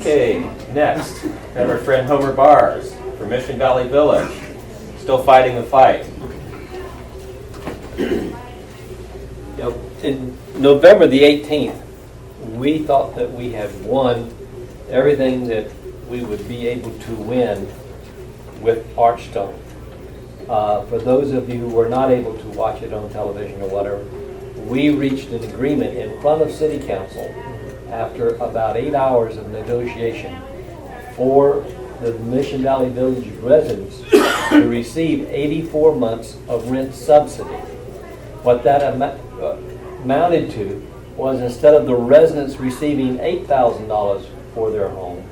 Okay, next, we have our friend Homer Bars from Mission Valley Village. Still fighting the fight. In November the 18th, we thought that we had won everything that we would be able to win with Archstone. For those of you who were not able to watch it on television or whatever, we reached an agreement in front of City Council after about 8 hours of negotiation for the Mission Valley Village residents to receive 84 months of rent subsidy. What that amounted to was, instead of the residents receiving $8,000 for their home,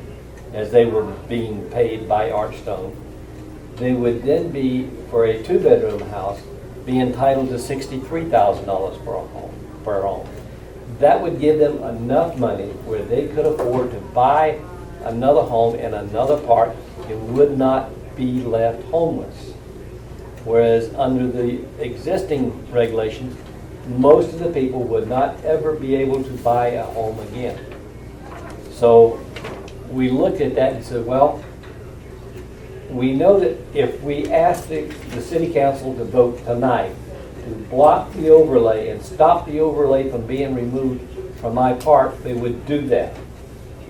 as they were being paid by Archstone, they would then be, for a 2-bedroom house, be entitled to $63,000 per home. That would give them enough money where they could afford to buy another home in another part and would not be left homeless. Whereas under the existing regulations, most of the people would not ever be able to buy a home again. So we looked at that and said, well, we know that if we asked the City Council to vote tonight to block the overlay and stop the overlay from being removed from my park, they would do that.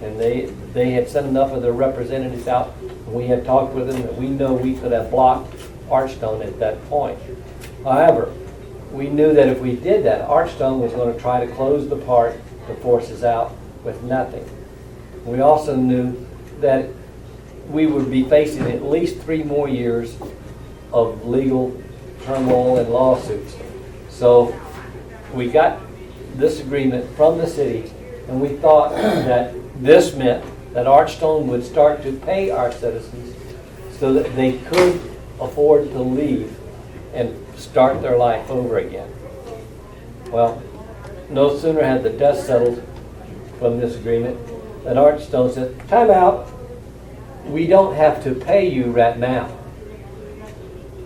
And they had sent enough of their representatives out, and we had talked with them that we know we could have blocked Archstone at that point. However, we knew that if we did that, Archstone was going to try to close the park to force us out with nothing. We also knew that we would be facing at least 3 more years of legal turmoil and lawsuits. So we got this agreement from the city, and we thought that this meant that Archstone would start to pay our citizens so that they could afford to leave and start their life over again. Well, no sooner had the dust settled from this agreement than Archstone said, time out, we don't have to pay you right now.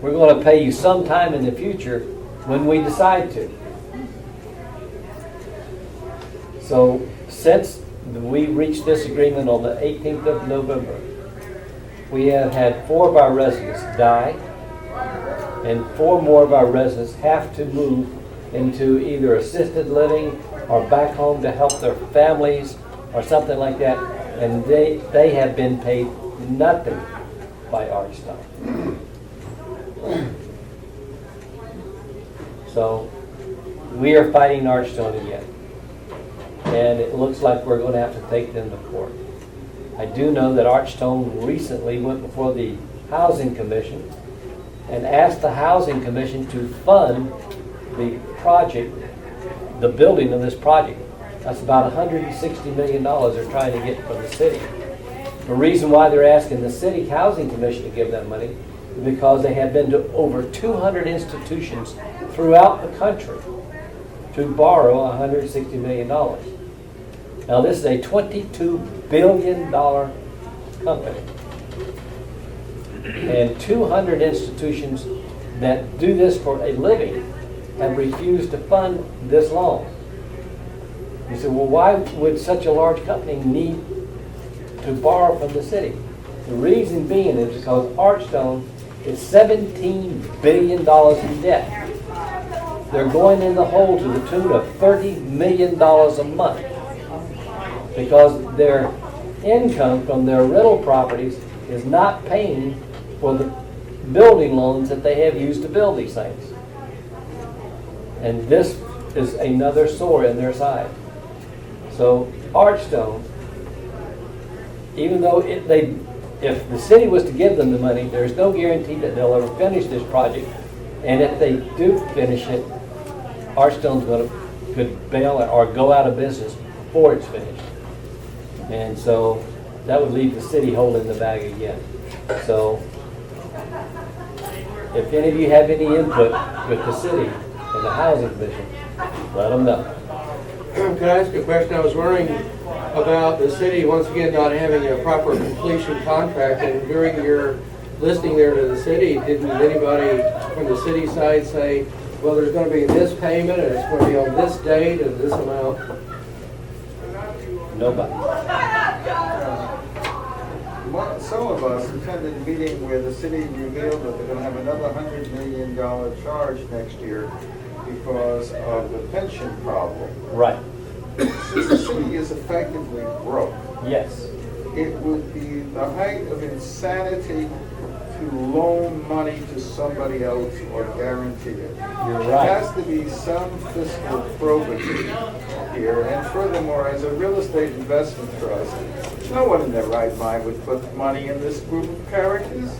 We're going to pay you sometime in the future when we decide to. So since we reached this agreement on the 18th of November, we have had 4 of our residents die, and 4 more of our residents have to move into either assisted living or back home to help their families or something like that, and they have been paid nothing by Archstone. So we are fighting Archstone again, and it looks like we're going to have to take them to court. I do know that Archstone recently went before the Housing Commission and asked the Housing Commission to fund the project, the building of this project. That's about $160 million they're trying to get from the city. The reason why they're asking the City Housing Commission to give them money is because they have been to over 200 institutions throughout the country to borrow $160 million. Now this is a $22 billion company. And 200 institutions that do this for a living have refused to fund this loan. You say, well, why would such a large company need to borrow from the city? The reason being is because Archstone is $17 billion in debt. They're going in the hole to the tune of $30 million a month because their income from their rental properties is not paying for the building loans that they have used to build these things. And this is another sore in their side. So Archstone, even though if the city was to give them the money, there's no guarantee that they'll ever finish this project. And if they do finish it, Archstone's could bail or go out of business before it's finished. And so that would leave the city holding the bag again. So if any of you have any input with the city and the Housing Commission, let them know. Could I ask a question? I was wondering about the city, once again, not having a proper completion contract, and during your listing there to the city, didn't anybody from the city side say, well, there's going to be this payment, and it's going to be on this date, and this amount? Nobody. us attended a meeting where the city revealed that they're going to have another $100 million charge next year because of the pension problem. Right, Since the city is effectively broke, yes. it would be the height of insanity to loan money to somebody else or guarantee it. You're There right. has to be some fiscal probity here, and furthermore, as a real estate investment trust, no one in their right mind would put money in this group of characters.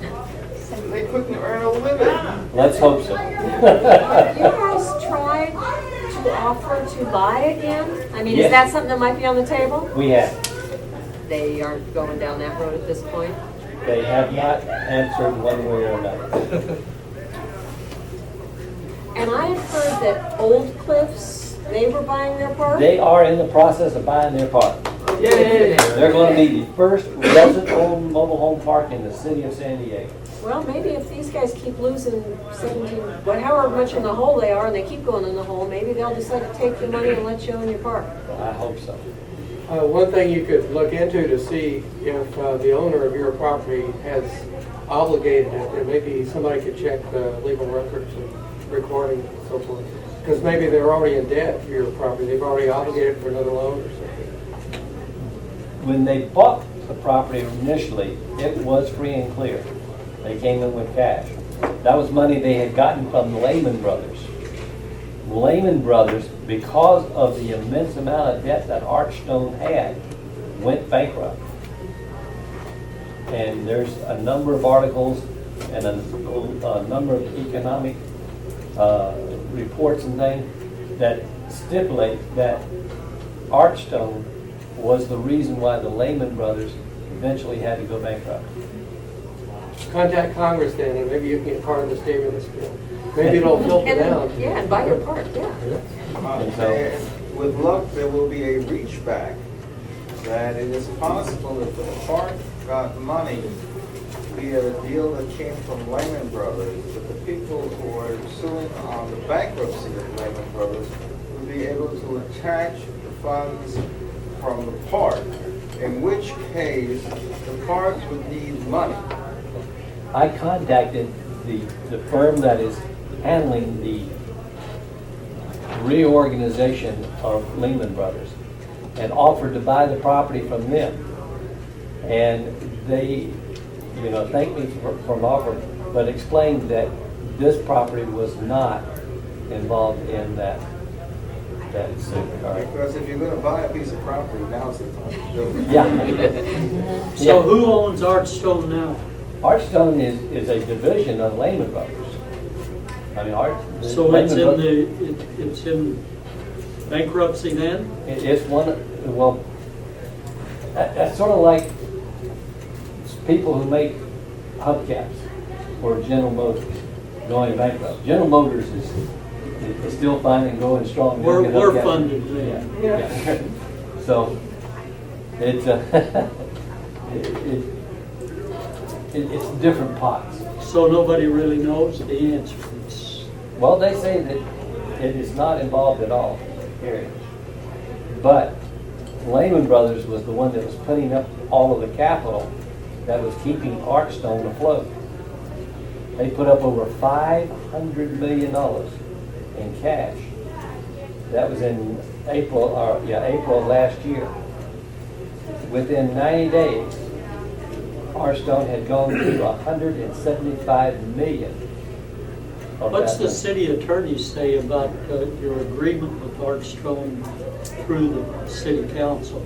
They couldn't earn a living. Let's hope so. You guys tried to offer to buy again? I mean, Yes. is that something that might be on the table? We have. They aren't going down that road at this point. They have not answered one way or another. And I had heard that Old Cliffs, they were buying their park? They are in the process of buying their park. Yay! They're going to be the first resident-owned mobile home park in the city of San Diego. Well, maybe if these guys keep losing 17, however much in the hole they are, and they keep going in the hole, maybe they'll decide to take your money and let you own your park. I hope so. One thing you could look into to see if the owner of your property has obligated it, and maybe somebody could check the legal records and recording and so forth. Because maybe they're already in debt for your property. They've already obligated for another loan or something. When they bought the property initially, it was free and clear. They came in with cash. That was money they had gotten from the Lehman Brothers. Lehman Brothers, because of the immense amount of debt that Archstone had, went bankrupt. And there's a number of articles and a number of economic reports and things that stipulate that Archstone was the reason why the Lehman Brothers eventually had to go bankrupt. Contact Congress then, and maybe you can get part of the stimulus bill. Maybe it'll filter And down. then, yeah, and buy your park, yeah. And with luck, there will be a reach back, that it is possible that the park got money via a deal that came from Lehman Brothers, that the people who are suing on the bankruptcy of Lehman Brothers would be able to attach the funds from the park, in which case the parks would need money. I contacted the firm that is handling the reorganization of Lehman Brothers and offered to buy the property from them. And they, thanked me for an offer, but explained that this property was not involved in that suit. All right. Because if you're going to buy a piece of property, now's the time to do it. Yeah. So who owns Archstone now? Archstone is a division of Lehman Brothers. I mean, So it's it's in bankruptcy then? It's that's sort of like people who make hubcaps for General Motors going bankrupt. General Motors is still fine and going strong. They'll get We're hubcaps. funded then. Yeah. So it's it's different pots. So nobody really knows the answer. Well, they say that it is not involved at all, period. But Lehman Brothers was the one that was putting up all of the capital that was keeping Archstone afloat. They put up over $500 million in cash. That was in April of last year. Within 90 days, Archstone had gone to $175 million. What's the city attorney say about your agreement with Archstone through the city council?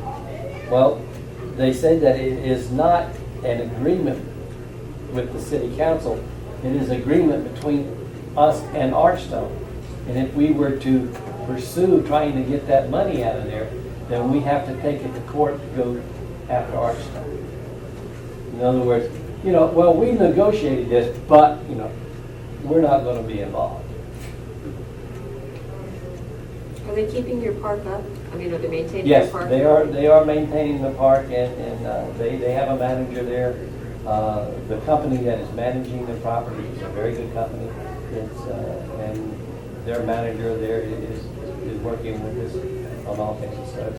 Well, they say that it is not an agreement with the city council. It is agreement between us and Archstone. And if we were to pursue trying to get that money out of there, then we have to take it to court to go after Archstone. In other words, we negotiated this, but, we're not going to be involved. Are they keeping your park up? I mean, are they maintaining your Yes, park? they are maintaining the park, and they have a manager there. The company that is managing the property is a very good company. And their manager there is working with us on all things. So